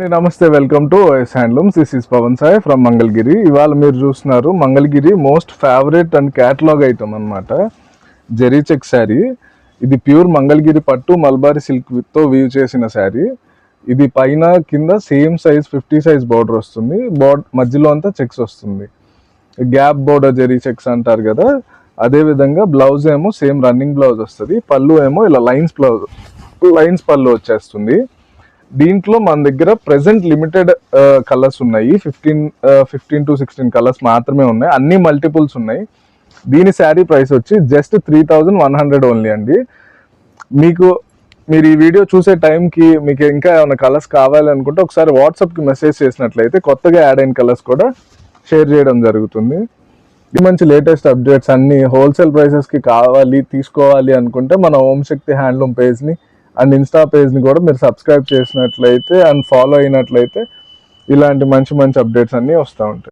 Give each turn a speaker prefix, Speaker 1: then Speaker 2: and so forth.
Speaker 1: నమస్తే, welcome to OS handlooms. This is Pavan Sai from Mangalagiri. ఇవాళ మీరు చూస్తున్నారు Mangalagiri most favourite and catalogue item అనమాట, జెరీ చెక్ శారీ. ఇది ప్యూర్ మంగళగిరి పట్టు మల్బారీ సిల్క్తో వీవ్ చేసిన శారీ. ఇది పైన కింద సేమ్ సైజ్ 50 సైజ్ బార్డర్ వస్తుంది. మధ్యలో అంతా చెక్స్ వస్తుంది, గ్యాప్ బోర్డర్ జెరీ చెక్స్ అంటారు కదా. అదే విధంగా బ్లౌజ్ ఏమో సేమ్ రన్నింగ్ బ్లౌజ్ వస్తుంది. పళ్ళు ఏమో ఇలా లైన్స్ పళ్ళు వచ్చేస్తుంది. దీంట్లో మన దగ్గర ప్రెసెంట్ లిమిటెడ్ కలర్స్ ఉన్నాయి. 15 to 16 కలర్స్ మాత్రమే ఉన్నాయి. అన్ని మల్టిపుల్స్ ఉన్నాయి. దీని శారీ ప్రైస్ వచ్చి జస్ట్ 3100 ఓన్లీ అండి. మీరు ఈ వీడియో చూసే టైంకి మీకు ఇంకా ఏమైనా కలర్స్ కావాలి అనుకుంటే ఒకసారి వాట్సాప్కి మెసేజ్ చేసినట్లయితే కొత్తగా యాడ్ అయిన కలర్స్ కూడా షేర్ చేయడం జరుగుతుంది. ఇది మంచి లేటెస్ట్ అప్డేట్స్ అన్ని హోల్సేల్ ప్రైసెస్కి తీసుకోవాలి అనుకుంటే మన ఓం శక్తి హ్యాండ్లూమ్ పేజ్ని అండ్ ఇన్స్టా పేజ్ని కూడా మీరు సబ్స్క్రైబ్ చేసినట్లయితే అండ్ ఫాలో అయినట్లయితే ఇలాంటి మంచి మంచి అప్డేట్స్ అన్నీ వస్తూ ఉంటాయి.